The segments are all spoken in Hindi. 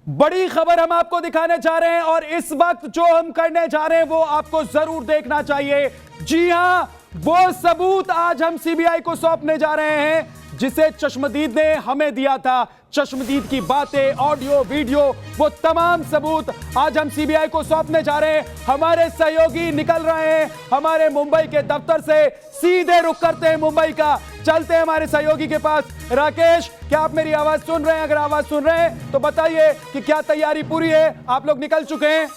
बड़ी खबर हम आपको दिखाने जा रहे हैं और इस वक्त जो हम करने जा रहे हैं वो आपको जरूर देखना चाहिए। जी हां, वो सबूत आज हम सीबीआई को सौंपने जा रहे हैं जिसे चश्मदीद ने हमें दिया था। चश्मदीद की बातें, ऑडियो, वीडियो, वो तमाम सबूत आज हम सीबीआई को सौंपने जा रहे हैं। हमारे सहयोगी निकल रहे हैं हमारे मुंबई के दफ्तर से, सीधे रुख करते हैं मुंबई का, चलते हैं हमारे सहयोगी के पास। राकेश, क्या आप मेरी आवाज सुन रहे हैं? अगर आवाज सुन रहे हैं तो बताइए कि क्या तैयारी पूरी है? आप लोग निकल चुके हैं?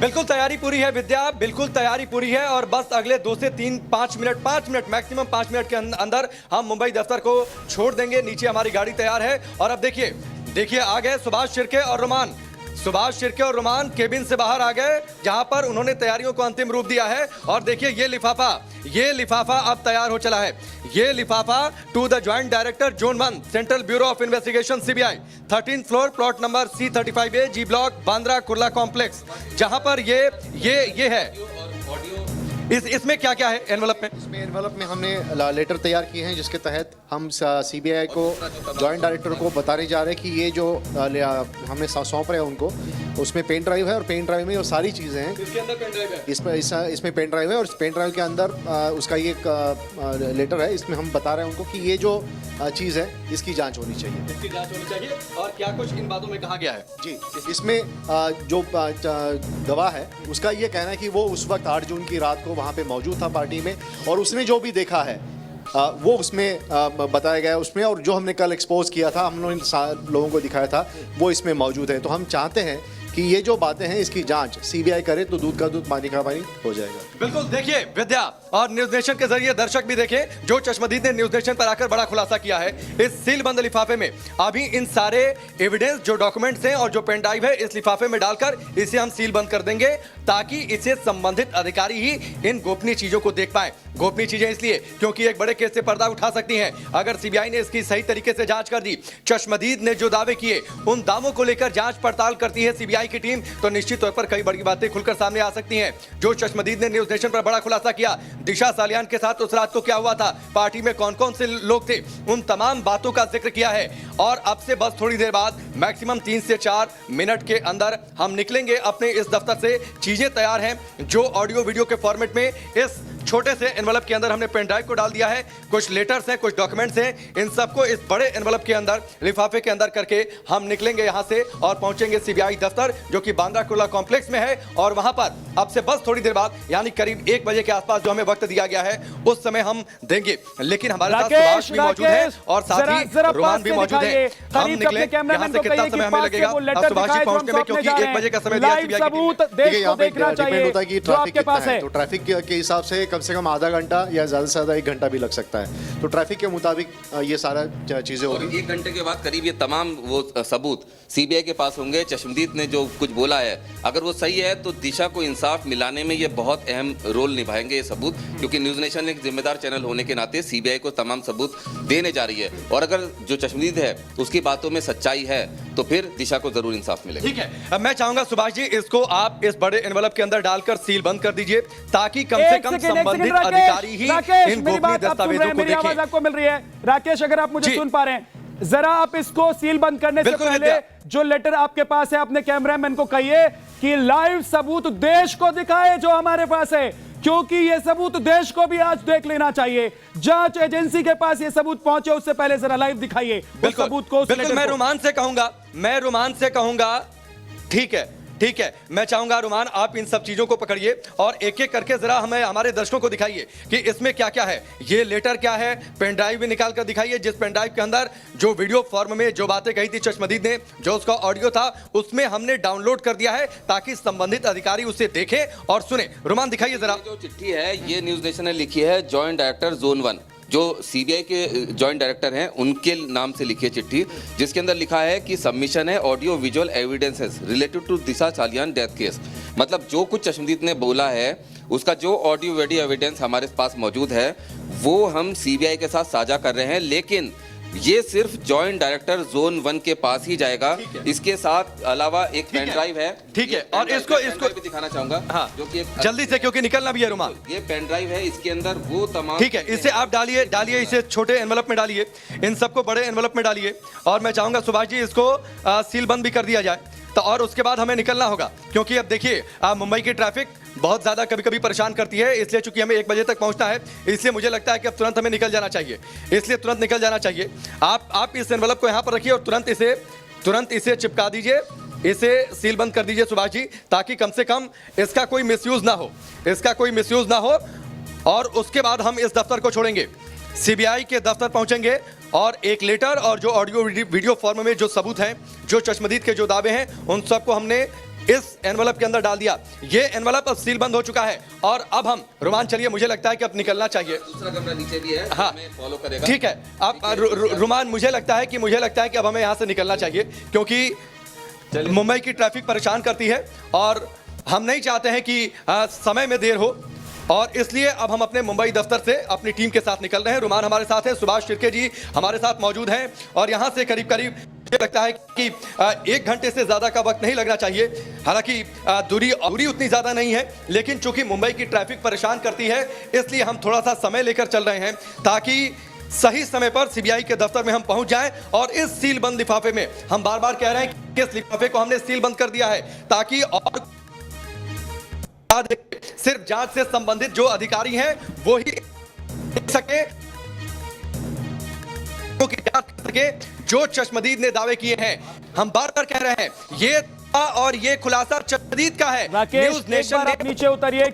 बिल्कुल तैयारी पूरी है विद्या, बिल्कुल तैयारी पूरी है और बस अगले 2 से 5 मिनट मैक्सिमम 5 मिनट के अंदर हम मुंबई दफ्तर को छोड़ देंगे। नीचे हमारी गाड़ी तैयार है और अब देखिए आ गए सुभाष शिर्के और रोमान। सुभाष शिर्के और रोमान केबिन से बाहर आ गए जहां पर उन्होंने तैयारियों को अंतिम रूप दिया है। और देखिए ये लिफाफा अब तैयार हो चला है। ये लिफाफा to the joint director zone 1 Central Bureau of Investigation CBI 13th floor plot number C35A G block Bandra Kurla complex, जहां पर ये है। इसमें क्या क्या है एनवलप में? इसमें एनवलप में हमने लेटर तैयार किए हैं जिसके तहत हम सीबीआई को जॉइंट डायरेक्टर को बताने जा रहे हैं कि ये जो हमें सौंप रहे हैं उनको, उसमें पेन ड्राइव है और पेन ड्राइव में वो सारी चीज़ें हैं। इसके अंदर पेन ड्राइव है? इसमें पेन ड्राइव है और पेन ड्राइव के अंदर उसका ये लेटर है। इसमें हम बता रहे हैं उनको कि ये जो चीज़ है इसकी जांच होनी चाहिए। इसकी जांच होनी चाहिए और क्या कुछ इन बातों में कहा गया है? जी, इसमें जो गवाह है उसका ये कहना है कि वो उस वक्त 8 जून की रात को वहाँ पे मौजूद था पार्टी में और उसने जो भी देखा है वो उसमें बताया गया है उसमें, और जो हमने कल एक्सपोज किया था, हम लोगों को दिखाया था, वो इसमें मौजूद है। तो हम चाहते हैं कि ये जो बातें हैं इसकी जांच सीबीआई करे तो दूध का दूध पानी का पानी हो जाएगा। बिल्कुल, देखिए विद्या और न्यूज नेशन के जरिए दर्शक भी देखें जो चश्मदीद ने न्यूज नेशन पर आकर बड़ा खुलासा किया है। इस सील बंद लिफाफे में अभी इन सारे एविडेंस जो डॉक्यूमेंट्स हैं और जो पेन ड्राइव है इस लिफाफे में डालकर इसे हम सील बंद कर देंगे ताकि इसे संबंधित अधिकारी ही इन गोपनीय चीजों को देख पाए। गोपनीय चीजें इसलिए क्योंकि एक बड़े केस से पर्दा उठा सकती हैं। अगर सीबीआई ने इसकी सही तरीके से जांच कर दी, चश्मदीद ने जो दावे किए उन दावों को लेकर जांच पड़ताल करती है सीबीआई की टीम, तो निश्चित तौर पर कई बड़ी बातें खुलकर सामने आ सकती हैं। जो चश्मदीद ने न्यूज नेशन पर बड़ा खुलासा किया, दिशा सालियान के साथ उस रात को क्या हुआ था, पार्टी में कौन कौन से लोग थे, उन तमाम बातों का जिक्र किया है। और अब से बस थोड़ी देर बाद मैक्सिमम 3 से 4 मिनट के अंदर हम निकलेंगे अपने इस दफ्तर से। चीजें तैयार हैं, जो ऑडियो वीडियो के फॉर्मेट में इस छोटे से एनवलप के अंदर हमने पेन ड्राइव को डाल दिया है। कुछ लेटर्स हैं, कुछ डॉक्यूमेंट्स हैं, इन सबको इस बड़े एनवलप के अंदर, लिफाफे के अंदर करके हम निकलेंगे यहां से और पहुंचेंगे सीबीआई दफ्तर जो कि बांद्रा कुर्ला कॉम्प्लेक्स में है। और वहां पर अब से बस थोड़ी देर बाद यानी करीब 1 बजे के आसपास जो हमें वक्त दिया गया है उस समय हम देंगे। लेकिन हमारे साथ सुभाष भी मौजूद है और साथ ही रोमान भी मौजूद है। हम निकले यहां से कितना समय हमें लगेगा? अब सुभाष जी पहुंचने में क्योंकि 1 बजे का समय दिया सीबीआई तो ट्रैफिक के हिसाब से कम से कम आधा घंटा या ज्यादा से ज्यादा 1 घंटा भी लग सकता है। तो ट्रैफिक के मुताबिक ये सारा चीजें होगी। 1 घंटे के बाद करीब ये तमाम वो सबूत सीबीआई के पास होंगे। चश्मदीद ने जो कुछ बोला है अगर वो सही है तो दिशा को इंसाफ मिलाने में ये बहुत अहम रोल निभाएंगे ये सबूत, क्योंकि न्यूज नेशन एक जिम्मेदार चैनल होने के नाते सीबीआई को तमाम सबूत देने जा रही है। और अगर जो चश्मदीद है उसकी बातों में सच्चाई है तो फिर दिशा को जरूर इंसाफ मिलेगा। ठीक है, अब मैं चाहूंगा सुभाष जी इसको आप इस बड़े एनवलप के अंदर डालकर सील बंद कर दीजिए ताकि कम से कम संबंधित अधिकारी ही इन गोपनीय दस्तावेजों को देखें। आपको मिल रही है राकेश, अगर आप मुझे सुन पा रहे हैं, जरा आप इसको सील बंद करने से पहले जो लेटर आपके पास है अपने कैमरामैन को कहिए कि लाइव सबूत देश को दिखाए जो हमारे पास है, क्योंकि ये सबूत देश को भी आज देख लेना चाहिए। जांच एजेंसी के पास ये सबूत पहुंचे उससे पहले जरा लाइव दिखाइए सबूत को। बिल्कुल, मैं रोमान से कहूंगा ठीक है, मैं चाहूंगा रोमान आप इन सब चीजों को पकड़िए और एक एक करके जरा हमें हमारे दर्शकों को दिखाइए कि इसमें क्या क्या है। ये लेटर क्या है, पेन ड्राइव भी निकाल कर दिखाइए जिस पेन ड्राइव के अंदर जो वीडियो फॉर्म में जो बातें कही थी चश्मदीद ने, जो उसका ऑडियो था उसमें हमने डाउनलोड कर दिया है ताकि संबंधित अधिकारी उसे देखें और सुने। रोमान दिखाइए जरा। जो चिट्ठी है ये न्यूज नेशन ने लिखी है जॉइंट डायरेक्टर जोन 1, जो सीबीआई के जॉइंट डायरेक्टर हैं उनके नाम से लिखी है चिट्ठी, जिसके अंदर लिखा है कि सबमिशन है audio visual evidences related to Disha Salian death case. मतलब जो कुछ चश्मदीद ने बोला है उसका जो ऑडियो वीडियो एविडेंस हमारे पास मौजूद है वो हम सीबीआई के साथ साझा कर रहे हैं, लेकिन ये सिर्फ जॉइंट डायरेक्टर जोन 1 के पास ही जाएगा। इसके साथ अलावा एक पेन ड्राइव है। ठीक है, ये और पेन इसको ड्राइव इसको भी दिखाना चाहूंगा। हाँ, जो कि जल्दी से, क्योंकि निकलना भी है रुमाल। ये पेन ड्राइव है, इसके अंदर वो तमाम। ठीक है, इसे आप डालिए इसे छोटे एनवलप में डालिए, इन सबको बड़े एनवलप में डालिए, और मैं चाहूंगा सुभाष जी इसको सील बंद भी कर दिया जाए। तो और उसके बाद हमें निकलना होगा, क्योंकि अब देखिए मुंबई की ट्रैफिक बहुत ज्यादा कभी कभी परेशान करती है, इसलिए चूंकि हमें 1 बजे तक पहुंचना है, इसलिए मुझे लगता है कि अब तुरंत हमें निकल जाना चाहिए, इसलिए तुरंत निकल जाना चाहिए। आप इस एनवलप को यहाँ पर रखिए और तुरंत इसे चिपका दीजिए, इसे सील बंद कर दीजिए सुभाष जी, ताकि कम से कम इसका कोई मिसयूज ना हो, और उसके बाद हम इस दफ्तर को छोड़ेंगे, सीबीआई के दफ्तर पहुंचेंगे, और एक लेटर और जो ऑडियो वीडियो फॉर्म में जो सबूत हैं, जो चश्मदीद के जो दावे हैं, उन सबको हमने इस एनवलप के अंदर डाल दिया। ये एनवलप अब सील बंद हो चुका है, और अब हम रुमान चलिए, मुझे लगता है कि अब निकलना चाहिए। दूसरा कमरा नीचे भी है, हाँ, हमें फॉलो करेगा। ठीक है, अब रुमान मुझे लगता है कि अब हमें यहाँ से निकलना चाहिए, क्योंकि मुंबई की ट्रैफिक परेशान करती है और हम नहीं चाहते हैं कि समय में देर हो, और इसलिए अब हम अपने मुंबई दफ्तर से अपनी टीम के साथ निकल रहे हैं। रुमान हमारे साथ है, सुभाष शिर्के जी हमारे साथ मौजूद हैं, और यहाँ से करीब मुझे लगता है कि 1 घंटे से ज्यादा का वक्त नहीं लगना चाहिए। हालांकि दूरी उतनी ज्यादा नहीं है, लेकिन चूंकि मुंबई की ट्रैफिक परेशान करती है, इसलिए हम थोड़ा सा समय लेकर चल रहे हैं, ताकि सही समय पर सीबीआई के दफ्तर में हम पहुंच जाएं। और इस सील बंद लिफाफे में हम बार बार कह रहे हैं कि इस लिफाफे को हमने सील बंद कर दिया है, ताकि और सिर्फ जांच से संबंधित जो अधिकारी हैं वो ही देख सके, की जांच कर सके जो चश्मदीद ने दावे किए हैं। हम बार बार कह रहे हैं ये और ये खुलासा चश्मदीद का है। राकेश, एक बार आप नीचे उतरिए,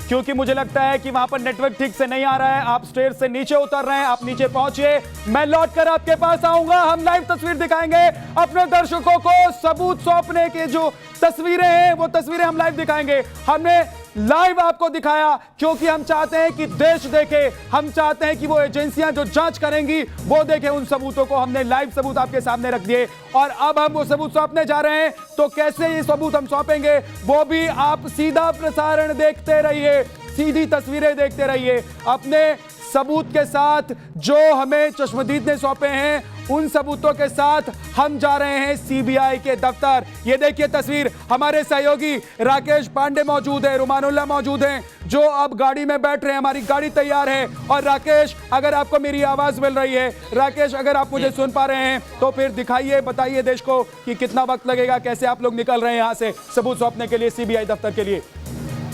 क्योंकि मुझे लगता है कि वहां पर नेटवर्क ठीक से नहीं आ रहा है। आप स्टेज से नीचे उतर रहे हैं, आप नीचे पहुंचिए, मैं लौटकर आपके पास आऊंगा। हम लाइव तस्वीर दिखाएंगे अपने दर्शकों को, सबूत सौंपने के जो तस्वीरें हैं वो तस्वीरें हम लाइव दिखाएंगे। हमने लाइव आपको दिखाया क्योंकि हम चाहते हैं कि देश देखे, हम चाहते हैं कि वो एजेंसियां जो जांच करेंगी वो देखें। उन सबूतों को हमने लाइव सबूत आपके सामने रख दिए, और अब हम वो सबूत सौंपने जा रहे हैं। तो कैसे ये सबूत हम सौंपेंगे वो भी आप सीधा प्रसारण देखते रहिए, सीधी तस्वीरें देखते रहिए। अपने सबूत के साथ जो हमें चश्मदीद ने सौंपे हैं, उन सबूतों के साथ हम जा रहे हैं सीबीआई के दफ्तर। ये देखिए तस्वीर, हमारे सहयोगी राकेश पांडे मौजूद है, रुमानुल्लाह मौजूद हैं, जो अब गाड़ी में बैठ रहे हैं। हमारी गाड़ी तैयार है। और राकेश, अगर आपको मेरी आवाज मिल रही है, राकेश अगर आप मुझे सुन पा रहे हैं तो फिर दिखाइए, बताइए देश को कि कितना वक्त लगेगा, कैसे आप लोग निकल रहे हैं यहाँ से सबूत सौंपने के लिए सीबीआई दफ्तर के लिए।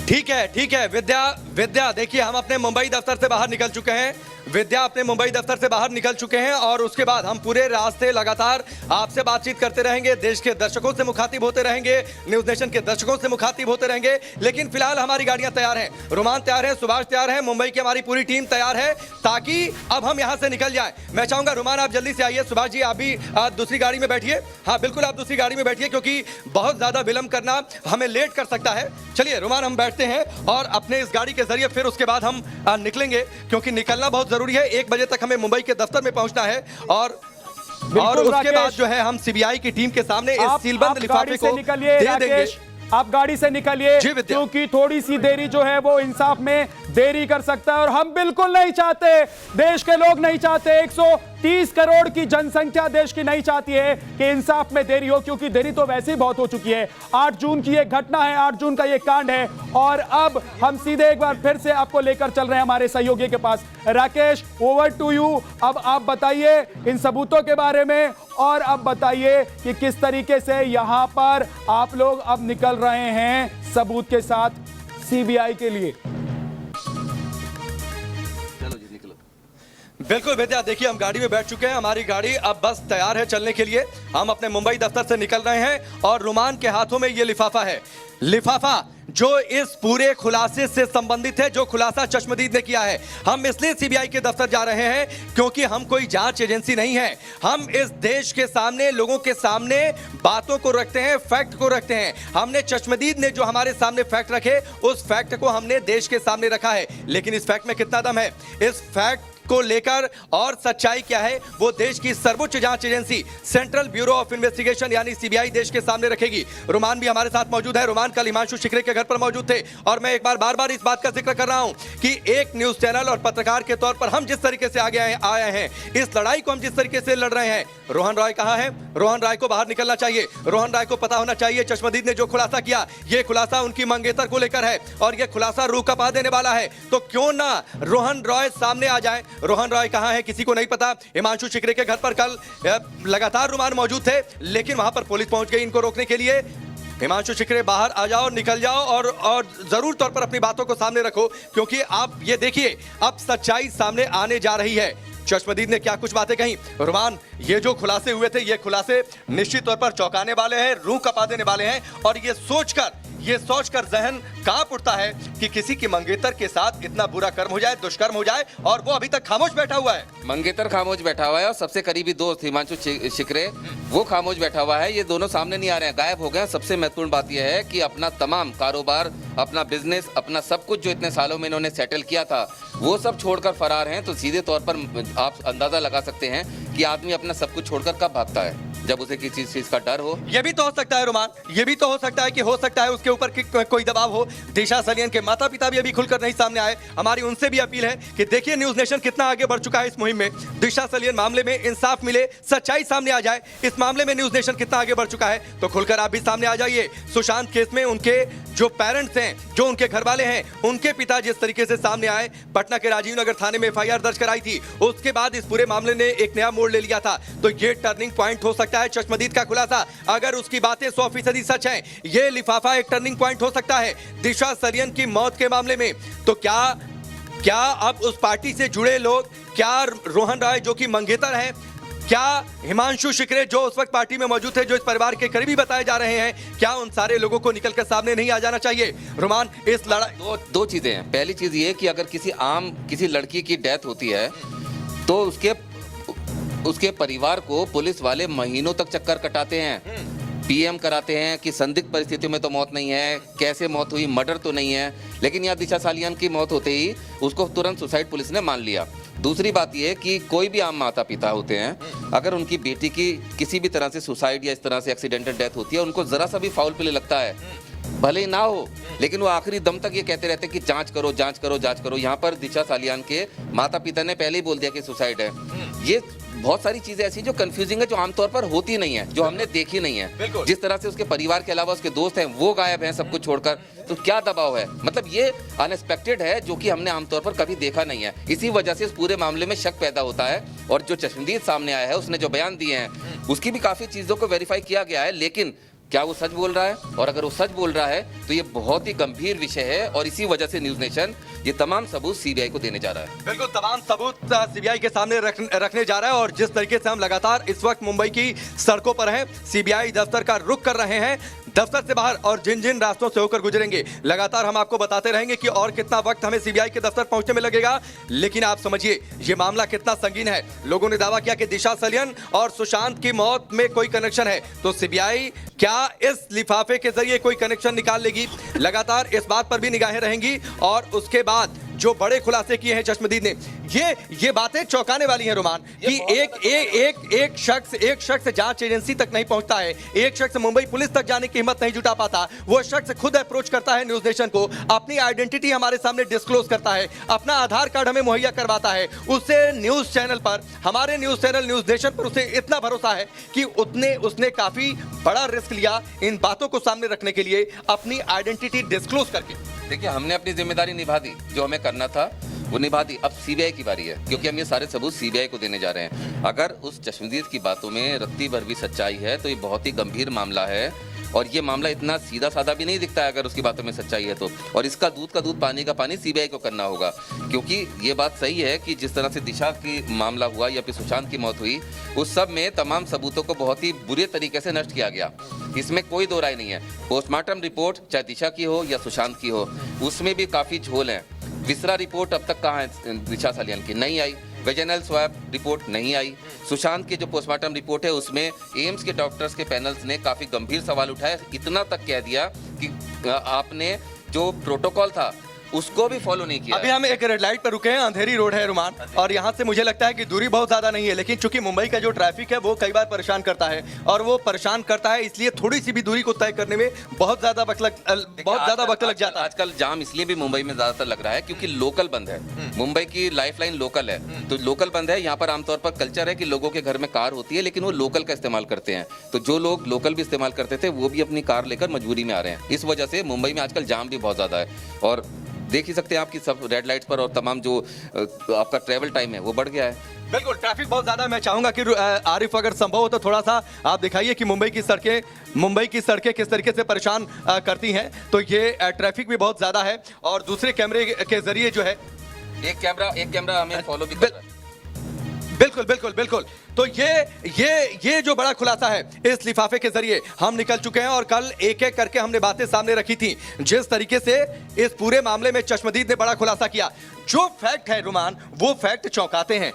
ठीक है विद्या देखिए, हम अपने मुंबई दफ्तर से बाहर निकल चुके हैं। विद्या अपने मुंबई दफ्तर से बाहर निकल चुके हैं, और उसके बाद हम पूरे रास्ते लगातार आपसे बातचीत करते रहेंगे, देश के दर्शकों से मुखातिब होते रहेंगे, न्यूज नेशन के दर्शकों से मुखातिब होते रहेंगे। लेकिन फिलहाल हमारी गाड़ियां तैयार हैं, रुमान तैयार है, सुभाष तैयार है, मुंबई की हमारी पूरी टीम तैयार है, ताकि अब हम यहां से निकल जाएं। मैं चाहूंगा रुमान आप जल्दी से आइए, सुभाष जी आप भी दूसरी गाड़ी में बैठिए। हाँ बिल्कुल, आप दूसरी गाड़ी में बैठिए, क्योंकि बहुत ज्यादा विलंब करना हमें लेट कर सकता है। चलिए रुमान, हम बैठते हैं और अपने इस गाड़ी के जरिए फिर उसके बाद हम निकलेंगे, क्योंकि निकलना बहुत जरूरी है। 1 बजे तक हमें मुंबई के दफ्तर में पहुंचना है, और उसके बाद जो है हम सीबीआई की टीम के सामने इस सीलबंद लिफाफे को दे देंगे। आप गाड़ी से निकलिए, क्योंकि थोड़ी सी देरी जो है वो इंसाफ में देरी कर सकता है, और हम बिल्कुल नहीं चाहते, देश के लोग नहीं चाहते, 130 करोड़ की जनसंख्या देश की नहीं चाहती है कि इंसाफ में देरी हो, क्योंकि देरी तो वैसे ही बहुत हो चुकी है। 8 जून की एक घटना है, 8 जून का ये कांड है, और अब हम सीधे एक बार फिर से आपको लेकर चल रहे हैं हमारे सहयोगी के पास। Rakesh, over to you. अब आप बताइए इन सबूतों के बारे में, और अब बताइए कि किस तरीके से यहां पर आप लोग अब निकल रहे हैं सबूत के साथ सीबीआई के लिए। बिल्कुल विद्या, देखिए हम गाड़ी में बैठ चुके हैं, हमारी गाड़ी अब बस तैयार है चलने के लिए। हम अपने मुंबई दफ्तर से निकल रहे हैं, और रुमान के हाथों में ये लिफाफा है, लिफाफा जो इस पूरे खुलासे से संबंधित है, जो खुलासा चश्मदीद ने किया है। हम इसलिए सीबीआई के दफ्तर जा रहे हैं क्योंकि हम कोई जांच एजेंसी नहीं है। हम इस देश के सामने, लोगों के सामने बातों को रखते हैं, फैक्ट को रखते हैं। हमने चश्मदीद ने जो हमारे सामने फैक्ट रखे, उस फैक्ट को हमने देश के सामने रखा है। लेकिन इस फैक्ट में कितना दम है, इस फैक्ट को लेकर और सच्चाई क्या है वो देश की सर्वोच्च जांच agency central Bureau of investigation यानी सीबीआई देश के सामने रखेगी। रुमान भी हमारे साथ मौजूद है। रुमान कल हिमांशु शिकरे के घर पर मौजूद थे और मैं एक बार बार इस बात का जिक्र कर रहा हूं कि एक न्यूज चैनल और पत्रकार के तौर पर हम जिस तरीके से आगे आए हैं, इस लड़ाई को हम जिस तरीके से लड़ रहे हैं, रोहन रॉय कहां है? रोहन रॉय को बाहर निकलना चाहिए। रोहन रॉय को पता होना चाहिए चश्मदीद ने जो खुलासा किया, यह खुलासा उनकी मंगेतर को लेकर है और यह खुलासा रूह कपा देने वाला है। तो क्यों ना रोहन रॉय सामने आ जाए। रोहन रॉय कहां है किसी को नहीं पता। हिमांशु शिकरे के घर पर कल लगातार रुमान मौजूद थे, लेकिन वहां पर पुलिस पहुंच गई इनको रोकने के लिए। हिमांशु शिकरे बाहर आ जाओ, निकल जाओ और जरूर तौर पर अपनी बातों को सामने रखो, क्योंकि आप ये देखिए अब सच्चाई सामने आने जा रही है। चश्मदीद ने क्या कुछ बातें कही। रुमान, ये जो खुलासे हुए थे, ये खुलासे निश्चित तौर पर चौंकाने वाले हैं, रूह कपा देने वाले हैं और ये सोचकर जहन कांप उठता है कि किसी की मंगेतर के साथ इतना बुरा कर्म हो जाए, दुष्कर्म हो जाए और वो अभी तक खामोश बैठा हुआ है। मंगेतर खामोश बैठा हुआ है और सबसे करीबी दोस्त हिमांशु शिकरे वो खामोश बैठा हुआ है। ये दोनों सामने नहीं आ रहे हैं, गायब हो गए। सबसे महत्वपूर्ण बात यह है कि अपना तमाम कारोबार, अपना बिजनेस, अपना सब कुछ जो इतने सालों में इन्होंने सेटल किया था, वो सब छोड़कर फरार हैं। तो सीधे तौर पर आप अंदाजा लगा सकते हैं कि आदमी अपना सब कुछ छोड़कर कब भागता है, जब उसे किसी चीज का डर हो। यह भी तो हो सकता है रुमान, यह भी तो हो सकता है कि उसके ऊपर कोई दबाव हो। दिशा सलियन के माता पिता भी अभी खुलकर नहीं सामने आए। हमारी उनसे भी अपील है कि देखिए न्यूज नेशन कितना आगे बढ़ चुका है इस मुहिम में। दिशा सलियन मामले में इंसाफ मिले, सच्चाई सामने आ जाए, इस मामले में न्यूज नेशन कितना आगे बढ़ चुका है। तो खुलकर आप भी सामने आ जाइए। सुशांत केस में उनके जो पेरेंट्स हैं, जो उनके घर वाले हैं, उनके पिता जिस तरीके से सामने आए, पटना के राजीव नगर थाने में एफआईआर दर्ज कराई थी, उसके बाद इस पूरे मामले ने एक नया मोड़ ले लिया था। तो ये टर्निंग पॉइंट हो सकता है चश्मदीद का खुलासा। अगर उसकी बातें 100% सच हैं, ये लिफाफा एक टर्निंग पॉइंट हो सकता है दिशा सलियन की मौत के मामले में। तो क्या अब उस पार्टी से जुड़े लोग, क्या रोहन रॉय जो कि मंगेतर हैं, क्या हिमांशु शिकरे जो उस वक्त पार्टी में मौजूद थे, जो इस परिवार के करीबी बताए जा रहे हैं, क्या उन सारे लोगों को निकलकर सामने नहीं आ जाना चाहिए? रुमान, इस लड़ाई दो चीजें हैं। पहली चीज ये कि अगर किसी लड़की की डेथ होती है तो उसके परिवार को पुलिस वाले महीनों तक चक्कर कटाते हैं, पीएम कराते हैं कि संदिग्ध परिस्थितियों में तो मौत नहीं है, कैसे मौत हुई, मर्डर तो नहीं है। लेकिन यहाँ दिशा सालियान की मौत होते ही उसको तुरंत सुसाइड पुलिस ने मान लिया। दूसरी बात यह कि कोई भी आम माता पिता होते हैं, अगर उनकी बेटी की किसी भी तरह से सुसाइड या इस तरह से एक्सीडेंटल डेथ होती है, उनको जरा सा भी फाउल प्ले लगता है, भले ही ना हो, लेकिन वो आखिरी दम तक ये कहते रहते हैं कि जांच करो, जांच करो, जांच करो। यहाँ पर दिशा सालियान के माता पिता ने पहले ही बोल दिया कि सुसाइड है। ये बहुत सारी चीजें ऐसी जो कंफ्यूजिंग है, जो आमतौर पर होती नहीं है, जो हमने देखी नहीं है। जिस तरह से उसके परिवार के अलावा उसके दोस्त हैं वो गायब हैं सब कुछ छोड़कर, तो क्या दबाव है? मतलब ये अनएक्सपेक्टेड है, जो कि हमने आमतौर पर कभी देखा नहीं है। इसी वजह से इस पूरे मामले में शक पैदा होता है। और जो चश्मदीद सामने आया है, उसने जो बयान दिए हैं, उसकी भी काफी चीजों को वेरीफाई किया गया है, लेकिन क्या वो सच बोल रहा है? और अगर वो सच बोल रहा है तो ये बहुत ही गंभीर विषय है और इसी वजह से न्यूज नेशन ये तमाम सबूत सीबीआई को देने जा रहा है। बिल्कुल, तमाम सबूत सीबीआई के सामने रखने जा रहा है। और जिस तरीके से हम लगातार इस वक्त मुंबई की सड़कों पर हैं, सीबीआई दफ्तर का रुख कर रहे हैं, दफ्तर से बाहर और जिन जिन रास्तों से होकर गुजरेंगे, लगातार हम आपको बताते रहेंगे कि और कितना वक्त हमें सीबीआई के दफ्तर पहुंचने में लगेगा। लेकिन आप समझिए ये मामला कितना संगीन है। लोगों ने दावा किया कि दिशा सलियन और सुशांत की मौत में कोई कनेक्शन है, तो सीबीआई क्या इस लिफाफे के जरिए कोई कनेक्शन निकाल लेगी? लगातार इस बात पर भी निगाहें रहेंगी। और उसके बाद जो बड़े खुलासे किए हैं चश्मदीद ने, ये बातें चौंकाने वाली हैं रोमान, कि एक शख्स जांच एजेंसी तक नहीं पहुंचता है, एक शख्स मुंबई पुलिस तक जाने की हिम्मत नहीं जुटा पाता, वो शख्स खुद अप्रोच करता है न्यूज नेशन को, अपनी आइडेंटिटी हमारे सामने डिस्क्लोज करता है, अपना आधार कार्ड हमें मुहैया करवाता है। उससे न्यूज चैनल पर, हमारे न्यूज चैनल न्यूज नेशन पर उसे इतना भरोसा है कि उसने काफी बड़ा रिस्क लिया इन बातों को सामने रखने के लिए, अपनी आइडेंटिटी डिस्क्लोज करके। देखिए, हमने अपनी जिम्मेदारी निभा दी, जो हमें करना था वो निभा दी। अब सीबीआई की बारी है, क्योंकि हम ये सारे सबूत सीबीआई को देने जा रहे हैं। अगर उस चश्मदीद की बातों में रत्ती भर भी सच्चाई है तो ये बहुत ही गंभीर मामला है और ये मामला इतना सीधा साधा भी नहीं दिखता है अगर उसकी बातों में सच्चाई है तो। और इसका दूध का दूध पानी का पानी सीबीआई को करना होगा, क्योंकि ये बात सही है कि जिस तरह से दिशा की मामला हुआ या फिर सुशांत की मौत हुई, उस सब में तमाम सबूतों को बहुत ही बुरे तरीके से नष्ट किया गया, इसमें कोई दो राय नहीं है। पोस्टमार्टम रिपोर्ट चाहे दिशा की हो या सुशांत की हो, उसमें भी काफ़ी झोल है। विसरा रिपोर्ट अब तक कहाँ है दिशा सलियन की? नहीं आई। वेजिनल स्वैब रिपोर्ट नहीं आई। सुशांत की जो पोस्टमार्टम रिपोर्ट है उसमें एम्स के डॉक्टर्स के पैनल्स ने काफ़ी गंभीर सवाल उठाए, इतना तक कह दिया कि आपने जो प्रोटोकॉल था उसको भी फॉलो नहीं किया अभी है। हम एक रेड लाइट पर रुके हैं, अंधेरी रोड है रुमान, और यहाँ से मुझे लगता है कि दूरी बहुत ज्यादा नहीं है, लेकिन चूंकि मुंबई का जो ट्रैफिक है वो कई बार परेशान करता है, और वो परेशान करता है इसलिए थोड़ी सी भी दूरी को तय करने में बहुत ज्यादा वक्त लग जाता है। आजकल जाम इसलिए भी मुंबई में ज्यादातर लग रहा है क्योंकि लोकल बंद है। मुंबई की लाइफलाइन लोकल है, तो लोकल बंद है। यहाँ पर आमतौर पर कल्चर है कि लोगों के घर में कार होती है, लेकिन वो लोकल का इस्तेमाल करते हैं। तो जो लोग लोकल भी इस्तेमाल करते थे वो भी अपनी कार लेकर मजबूरी में आ रहे हैं। इस वजह से मुंबई में आजकल जाम भी बहुत ज्यादा है, और देख ही सकते हैं आपकी सब रेड लाइट्स पर और तमाम जो आपका ट्रैवल टाइम है वो बढ़ गया है। बिल्कुल ट्रैफिक बहुत ज्यादा। मैं चाहूंगा कि आरिफ अगर संभव हो तो थोड़ा सा आप दिखाइए कि मुंबई की सड़कें किस तरीके से परेशान करती हैं। तो ये ट्रैफिक भी बहुत ज्यादा है, और दूसरे कैमरे के जरिए जो है एक कैमरा हमें फॉलो भी कर रहा है। बिल्कुल। तो ये जो बड़ा खुलासा है इस लिफाफे के जरिए हम निकल चुके हैं, और कल एक एक करके हमने बातें सामने रखी थी। जिस तरीके से इस पूरे मामले में चश्मदीद ने बड़ा खुलासा किया, जो फैक्ट है रुमान, वो फैक्ट चौंकाते हैं।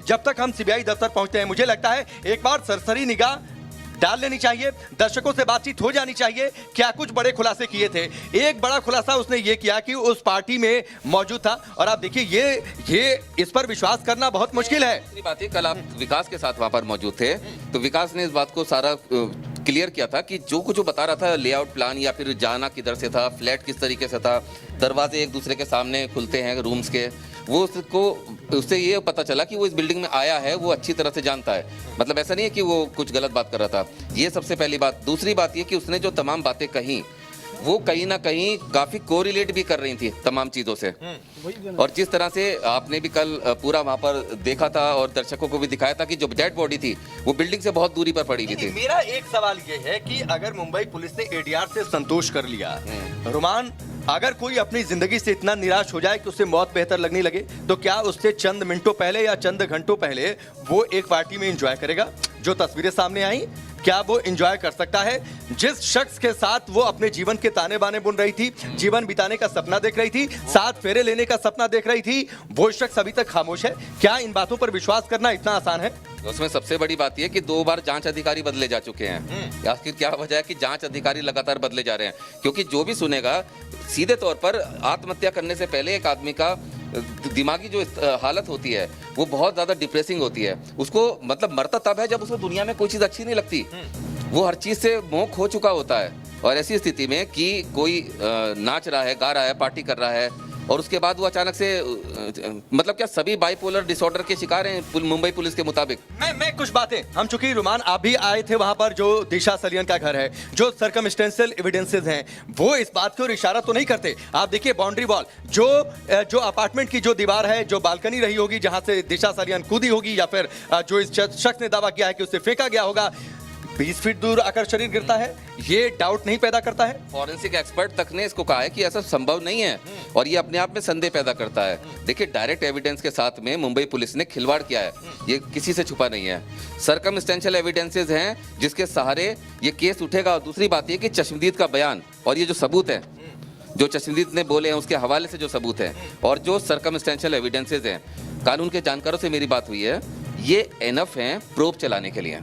जब तक हम सीबीआई दफ्तर पहुंचते हैं, मुझे लगता है एक बार सरसरी निगाह डाल लेनी चाहिए, दर्शकों से बातचीत हो जानी चाहिए। क्या कुछ बड़े खुलासे किए थे। एक बड़ा खुलासा उसने ये किया कि उस पार्टी में मौजूद था, और आप देखिए ये इस पर विश्वास करना बहुत मुश्किल है। दूसरी बात है, कल आप विकास के साथ वहां पर मौजूद थे, तो विकास ने इस बात को सारा क्लियर किया था कि जो कुछ बता रहा था, लेआउट प्लान या फिर जाना किधर से था, फ्लैट किस तरीके से था, दरवाजे एक दूसरे के सामने खुलते हैं रूम्स के, वो उससे ये पता चला कि वो इस बिल्डिंग में आया है, वो अच्छी तरह से जानता है। मतलब ऐसा नहीं है कि वो कुछ गलत बात कर रहा था। ये सबसे पहली बात। दूसरी बात ये कि उसने जो तमाम बातें कही वो कहीं ना कहीं काफी कोरिलेट भी कर रही थी तमाम चीजों से, और जिस तरह से आपने भी कल पूरा वहां पर देखा था और दर्शकों को भी दिखाया था कि जो डेड बॉडी थी वो बिल्डिंग से बहुत दूरी पर पड़ी हुई थी। मेरा एक सवाल ये है कि अगर मुंबई पुलिस ने एडीआर से संतोष कर लिया, रुमान, अगर कोई अपनी जिंदगी से इतना निराश हो जाए कि उसे मौत बेहतर लगने लगे, तो क्या उससे चंद मिनटों पहले या चंद घंटों पहले वो एक पार्टी में एंजॉय करेगा? जो तस्वीरें सामने आई, क्या वो एंजॉय कर सकता है? जिस शख्स के साथ वो अपने जीवन के ताने बाने बुन रही थी, जीवन बिताने का सपना देख रही थी, 7 फेरे लेने का सपना देख रही थी, वो शख्स अभी तक खामोश है। क्या इन बातों पर विश्वास करना इतना आसान है? उसमें सबसे बड़ी बात यह कि 2 बार जांच अधिकारी बदले जा चुके हैं। आखिर क्या वजह है कि जांच अधिकारी लगातार बदले जा रहे हैं? क्योंकि जो भी सुनेगा, सीधे तौर पर आत्महत्या करने से पहले एक आदमी का दिमागी जो हालत होती है वो बहुत ज्यादा डिप्रेसिंग होती है। उसको मतलब मरता तब है जब उसको दुनिया में कोई चीज अच्छी नहीं लगती। वो हर चीज से मोह खो चुका होता है, और ऐसी स्थिति में कि कोई नाच रहा है, गा रहा है, पार्टी कर रहा है, और उसके बाद वो अचानक से मतलब क्या सभी बाइपोलर डिसऑर्डर के शिकार हैं मुंबई पुलिस के मुताबिक। मैं कुछ बातें, हम चूंकि रुमान आप भी आए थे वहां पर, जो दिशा सलियन का घर है, जो सर्कमस्टेंशियल एविडेंसेस हैं, वो इस बात की ओर इशारा तो नहीं करते। आप देखिए बाउंड्री वॉल, जो अपार्टमेंट की जो दीवार है, जो बालकनी रही होगी जहां से दिशा सलियन कूदी होगी, या फिर जो इस शख्स ने दावा किया है कि उसे फेंका गया होगा, 20 फीट दूर आकर शरीर गिरता है, ये डाउट नहीं पैदा करता है? फॉरेंसिक एक्सपर्ट तक ने इसको कहा है कि ऐसा संभव नहीं है, और ये अपने आप में संदेह पैदा करता है। देखिए, डायरेक्ट एविडेंस के साथ में मुंबई पुलिस ने खिलवाड़ किया है, ये किसी से छुपा नहीं है। सर्कमस्टेंशियल एविडेंसेस हैं जिसके सहारे ये केस उठेगा। और दूसरी बात ये कि चश्मदीद का बयान और ये जो सबूत है, जो चश्मदीद ने बोले हैं उसके हवाले से जो सबूत है, और जो सर्कमस्टेंशियल एविडेंसेस हैं, कानून के जानकारों से मेरी बात हुई है, ये एनफ हैं प्रोब चलाने के लिए।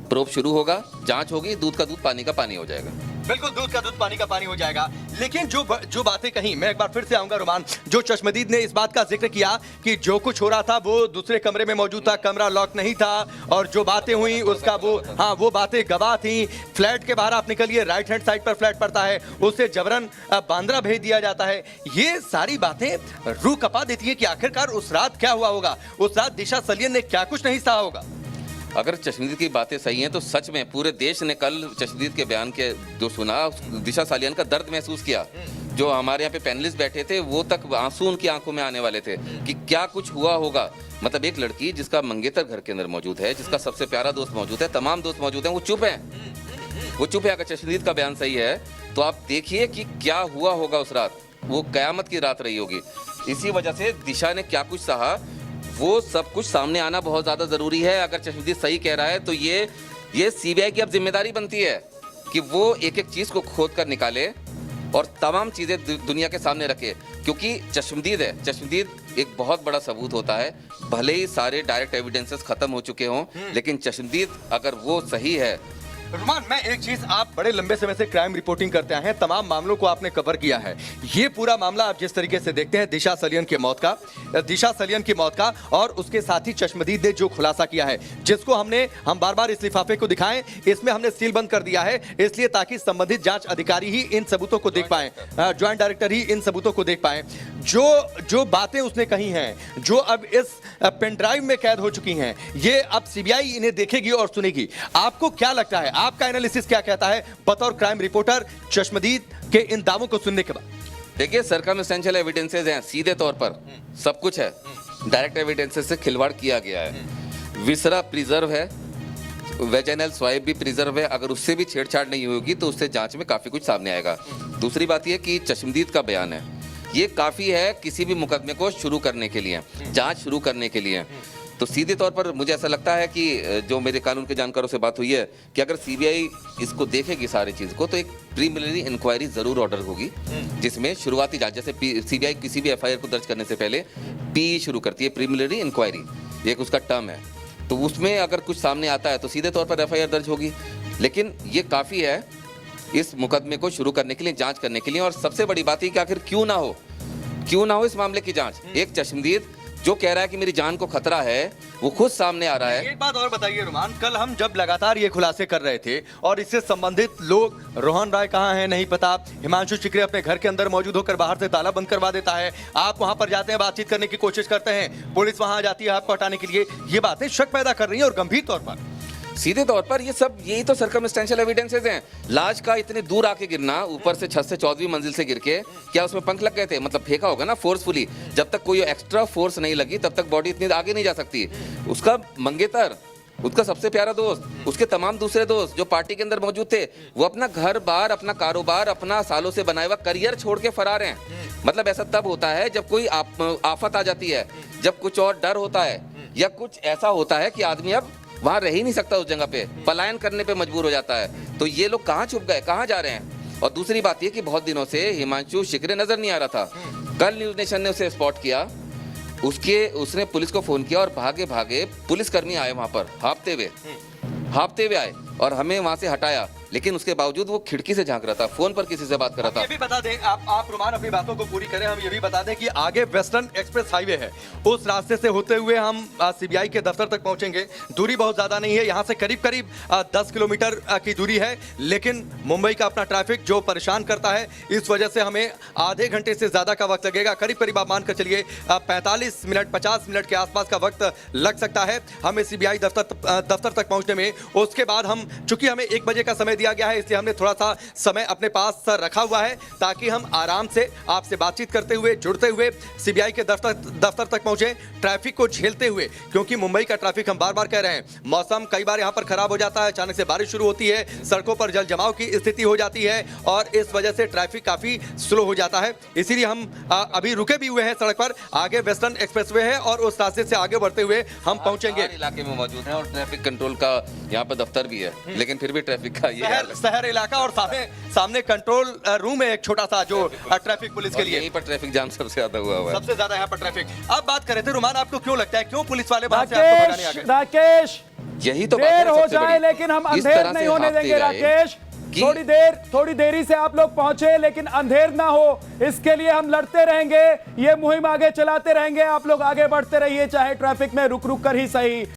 प्रोब शुरू होगा, जांच होगी, दूध का दूध पानी का पानी हो जाएगा। बिल्कुल, दूध का दूध पानी का पानी हो जाएगा। लेकिन जो बातें कहीं, मैं एक बार फिर से आऊंगा रुमान, जो चश्मदीद ने इस बात का जिक्र किया कि जो कुछ हो रहा था वो दूसरे कमरे में मौजूद था, कमरा लॉक नहीं था, और जो बातें हुई उसका वो बातें गवाह थी। फ्लैट के बाहर आप निकलिए, राइट हैंड साइड पर फ्लैट पड़ता है, उसे जबरन बांद्रा भेज दिया जाता है। ये सारी बातें रूह कपा देती है कि आखिरकार उस रात क्या हुआ होगा, उस रात दिशा सलियन ने क्या कुछ नहीं सहा होगा। अगर चश्मदीद की बातें सही हैं तो सच में पूरे देश ने कल चश्मदीद के बयान के जो सुना, दिशा सालियन का दर्द महसूस किया। जो हमारे यहाँ पे पैनलिस्ट बैठे थे वो तक आंसू उनकी आंखों में आने वाले थे कि क्या कुछ हुआ होगा। मतलब एक लड़की जिसका मंगेतर घर के अंदर मौजूद है, जिसका सबसे प्यारा दोस्त मौजूद है, तमाम दोस्त मौजूद हैं, वो चुप है। अगर चश्मदीद का बयान सही है तो आप देखिए कि क्या हुआ होगा उस रात। वो कयामत की रात रही होगी। इसी वजह से दिशा ने क्या कुछ सहा, वो सब कुछ सामने आना बहुत ज़्यादा ज़रूरी है। अगर चश्मदीद सही कह रहा है तो ये सीबीआई की अब जिम्मेदारी बनती है कि वो एक एक चीज़ को खोद कर निकाले और तमाम चीज़ें दुनिया के सामने रखे, क्योंकि चश्मदीद एक बहुत बड़ा सबूत होता है। भले ही सारे डायरेक्ट एविडेंसेस खत्म हो चुके हों, लेकिन चश्मदीद अगर वो सही है रुमान, मैं एक चीज, आप बड़े लंबे समय से क्राइम रिपोर्टिंग करते आए हैं, तमाम मामलों को आपने कवर किया है। ये पूरा मामला आप जिस तरीके से देखते हैं दिशा सलियन की मौत का और उसके साथी चश्मदीद ने जो खुलासा किया है, जिसको हम बार बार इस लिफाफे को दिखाएं, इसमें हमने सील बंद कर दिया है, इसलिए ताकि संबंधित जांच अधिकारी ही इन सबूतों को देख पाए, ज्वाइंट डायरेक्टर ही इन सबूतों को देख पाए। जो बातें उसने कही हैं, जो अब इस पेन ड्राइव में कैद हो चुकी हैं, ये अब सीबीआई इन्हें देखेगी और सुनेगी। आपको क्या लगता है, आपका एनालिसिस क्या कहता है बतौर क्राइम रिपोर्टर चश्मदीद के इन दावों को सुनने के बाद? देखिए, सर्कमस्टेंशियल एविडेंसेस हैं, सीधे तौर पर सब कुछ है। डायरेक्ट एविडेंसेस से खिलवाड़ किया गया है। विसरा प्रिजर्व है, वेजाइनल स्वाइप भी प्रिजर्व है। अगर उससे भी छेड़छाड़ नहीं होगी तो उससे जांच में काफी कुछ सामने आएगा। दूसरी बात यह कि चश्मदीद का बयान है, ये काफी है किसी भी मुकदमे को शुरू करने के लिए, जांच शुरू करने के लिए। तो सीधे तौर पर मुझे ऐसा लगता है कि जो मेरे कानून के जानकारों से बात हुई है कि अगर सीबीआई इसको देखेगी सारी चीज को, तो एक प्रीलिमिनरी इंक्वायरी जरूर ऑर्डर होगी, जिसमें शुरुआती जांच, जैसे सीबीआई किसी भी एफआईआर को दर्ज करने से पहले पी शुरू करती है, प्रीलिमिनरी इंक्वायरी, एक उसका टर्म है। तो उसमें अगर कुछ सामने आता है तो सीधे तौर पर एफआईआर दर्ज होगी। लेकिन ये काफी है इस मुकदमे को शुरू करने के लिए, जांच करने के लिए। और सबसे बड़ी बात है कि आखिर क्यों ना हो इस मामले की जांच। एक चश्मदीद जो कह रहा है कि मेरी जान को खतरा है, वो खुद सामने आ रहा है। एक बात और बताइए रुमान, कल हम जब लगातार ये खुलासे कर रहे थे और इससे संबंधित लोग, रोहन राय कहाँ है नहीं पता, हिमांशु शिकरे अपने घर के अंदर मौजूद होकर बाहर से ताला बंद करवा देता है, आप वहां पर जाते हैं, बातचीत करने की कोशिश करते हैं, पुलिस वहां आ जाती है आपको हटाने के लिए, ये बातें शक पैदा कर रही है और गंभीर तौर पर। सीधे तौर पर ये सब यही तो सर्कमस्टेंशियल एविडेंसेस हैं। लाश का इतने दूर आके गिरना, ऊपर से 6 से 14वीं मंजिल से गिर के, क्या उसमें पंख लग गए थे? मतलब फेंका होगा ना फोर्सफुली। जब तक कोई एक्स्ट्रा फोर्स नहीं लगी तब तक बॉडी इतनी आगे नहीं जा सकती। उसका मंगेतर, उसका सबसे प्यारा दोस्त, उसके तमाम दूसरे दोस्त जो पार्टी के अंदर मौजूद थे, वो अपना घर बार, अपना कारोबार, अपना सालों से बनाया हुआ करियर छोड़ के फरार हैं। मतलब ऐसा तब होता है जब कोई आफत आ जाती है, जब कुछ और डर होता है, या कुछ ऐसा होता है कि आदमी अब वहां रह ही नहीं सकता, उस जगह पे पलायन करने पे मजबूर हो जाता है। तो ये लोग कहाँ छुप गए, कहाँ जा रहे हैं? और दूसरी बात ये कि बहुत दिनों से हिमांशु शिकरे नजर नहीं आ रहा था। कल न्यूज नेशन ने उसे स्पॉट किया, उसने पुलिस को फोन किया और भागे भागे पुलिसकर्मी आए वहां पर, हाँफते हुए आए और हमें वहां से हटाया। लेकिन उसके बावजूद वो खिड़की से झांक रहा था, फोन पर किसी से बात कर रहा था। ये भी बता दें, आप रुमान अपनी बातों को पूरी करें, हम ये भी बता दें कि आगे वेस्टर्न एक्सप्रेस हाईवे है, उस रास्ते से होते हुए हम सीबीआई के दफ्तर तक पहुंचेंगे। दूरी बहुत ज्यादा नहीं है, यहाँ से करीब 10 किलोमीटर की दूरी है। लेकिन मुंबई का अपना ट्रैफिक जो परेशान करता है, इस वजह से हमें आधे घंटे से ज्यादा का वक्त लगेगा। करीब आप मानकर चलिए 45 मिनट 50 मिनट के आसपास का वक्त लग सकता है हमें सीबीआई दफ्तर तक पहुंचने में। उसके बाद हम, चूंकि हमें 1 बजे का समय दिया गया है, इसलिए हमने थोड़ा सा समय अपने पास रखा हुआ है ताकि हम आराम से आपसे बातचीत करते हुए, जुड़ते हुए सीबीआई के दफ्तर तक पहुंचे, ट्रैफिक को झेलते हुए। क्योंकि मुंबई का ट्रैफिक, हम बार बार कह रहे हैं, मौसम कई बार यहां पर खराब हो जाता है, अचानक से बारिश शुरू होती है, सड़कों पर जल जमाव की स्थिति हो जाती है और इस वजह से ट्रैफिक काफी स्लो हो जाता है। इसीलिए हम अभी रुके भी हुए हैं सड़क पर। आगे वेस्टर्न एक्सप्रेसवे है और उस रास्ते से आगे बढ़ते हुए हम पहुंचेंगे। इलाके में मौजूद है और ट्रैफिक कंट्रोल का यहाँ पर दफ्तर भी है, लेकिन फिर भी ट्रैफिक का ये शहर इलाका और सामने कंट्रोल रूम है एक छोटा सा, जो ट्रैफिक पुलिस के लिए। यहीं पर ट्रैफिक जाम सबसे ज्यादा हुआ है, सबसे ज्यादा यहाँ पर ट्रैफिक। अब बात करें थे रुमान, आपको क्यों लगता है, क्यों पुलिस वाले बाहर से आपको भगाने आ गए? राकेश, यही तो देर हो जाए लेकिन हम अंधेर नहीं होने देंगे। राकेश, थोड़ी देरी से आप लोग पहुंचे, लेकिन अंधेर ना हो इसके लिए हम लड़ते रहेंगे, ये मुहिम आगे चलाते रहेंगे। आप लोग आगे बढ़ते रहिए, चाहे ट्रैफिक में रुक कर ही सही।